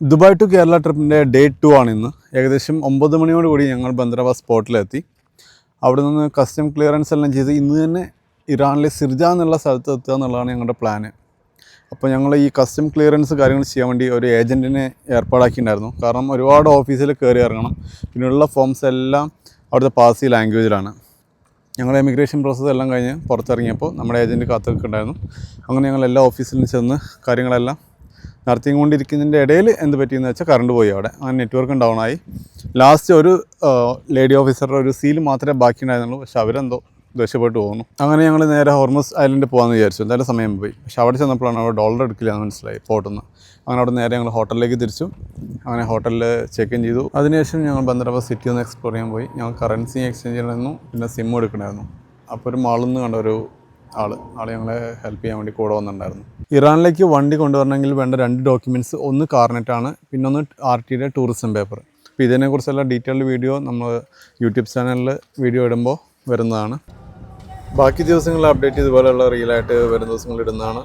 Dubai to Kerala ട്രിപ്പിൻ്റെ day 2 ആണ് ഇന്ന്. ഏകദേശം 9 മണിയോടുകൂടി ഞങ്ങൾ ബന്ദറാബാദ് സ്പോട്ടിലെത്തി. അവിടെ നിന്ന് കസ്റ്റം ക്ലിയറൻസ് എല്ലാം ചെയ്ത് ഇന്ന് തന്നെ ഇറാനിലെ സിർജ എന്നുള്ള സ്ഥലത്ത് എത്തുക എന്നുള്ളതാണ് ഞങ്ങളുടെ പ്ലാന്. അപ്പോൾ ഞങ്ങൾ ഈ കസ്റ്റം ക്ലിയറൻസ് കാര്യങ്ങൾ ചെയ്യാൻ വേണ്ടി ഒരു ഏജൻറ്റിനെ ഏർപ്പാടാക്കിയിട്ടുണ്ടായിരുന്നു. കാരണം ഒരുപാട് ഓഫീസിൽ കയറി ഇറങ്ങണം. പിന്നെയുള്ള ഫോംസ് എല്ലാം അവിടുത്തെ പാർസി ലാംഗ്വേജിലാണ്. ഞങ്ങൾ എമിഗ്രേഷൻ പ്രോസസ്സ് എല്ലാം കഴിഞ്ഞ് പുറത്തിറങ്ങിയപ്പോൾ നമ്മുടെ ഏജൻറ്റ് കാത്തിരിക്കുന്നുണ്ടായിരുന്നു. അങ്ങനെ ഞങ്ങൾ എല്ലാ ഓഫീസിലും ചെന്ന് കാര്യങ്ങളെല്ലാം നടത്തിക്കൊണ്ടിരിക്കുന്നതിൻ്റെ ഇടയിൽ എന്ത് പറ്റിയെന്ന് വെച്ചാൽ കറണ്ട് പോയി അവിടെ. അങ്ങനെ നെറ്റ്വർക്കും ഡൗൺ ആയി. ലാസ്റ്റ് ഒരു ലേഡി ഓഫീസറുടെ ഒരു സീൽ മാത്രമേ ബാക്കി ഉണ്ടായിരുന്നുള്ളൂ. പക്ഷെ അവരെന്തോ രക്ഷപ്പെട്ടു പോകുന്നു. അങ്ങനെ ഞങ്ങൾ നേരെ ഹോർമസ് ഐലൻഡ് പോകാമെന്ന് വിചാരിച്ചു. എന്തായാലും സമയം പോയി. പക്ഷെ അവിടെ ചെന്നപ്പോഴാണ് അവിടെ ഡോളർ എടുക്കില്ല എന്ന് മനസ്സിലായി പോർട്ടിൽ നിന്ന്. അങ്ങനെ അവിടെ നേരെ ഞങ്ങൾ ഹോട്ടലിലേക്ക് തിരിച്ചു. അങ്ങനെ ഹോട്ടലിൽ ചെക്ക് ഇൻ ചെയ്തു. അതിനുശേഷം ഞങ്ങൾ ബന്ദറാബാദ് സിറ്റി ഒന്ന് എക്സ്പ്ലോർ ചെയ്യാൻ പോയി. ഞങ്ങൾ കറൻസി എക്സ്ചേഞ്ച് ചെയ്യണമായിരുന്നു, പിന്നെ സിം എടുക്കണമായിരുന്നു. അപ്പോൾ ഒരു മാളിൽ നിന്ന് കണ്ട ഒരു ആൾ ഞങ്ങളെ ഹെൽപ്പ് ചെയ്യാൻ വേണ്ടി കൂടെ വന്നിട്ടുണ്ടായിരുന്നു. ഇറാനിലേക്ക് വണ്ടി കൊണ്ടുവരണമെങ്കിൽ വേണ്ട 2 ഡോക്യുമെൻറ്റ്സ്, ഒന്ന് കാർനെറ്റാണ്, പിന്നെ ഒന്ന് RTയുടെ ടൂറിസം പേപ്പർ. അപ്പോൾ ഇതിനെക്കുറിച്ചുള്ള ഡീറ്റെയിൽഡ് വീഡിയോ നമ്മൾ യൂട്യൂബ് ചാനലിൽ വീഡിയോ ഇടുമ്പോൾ വരുന്നതാണ്. ബാക്കി ദിവസങ്ങളിൽ അപ്ഡേറ്റ് ഇതുപോലെയുള്ള റീലായിട്ട് വരും ദിവസങ്ങളിൽ ഇടുന്നതാണ്.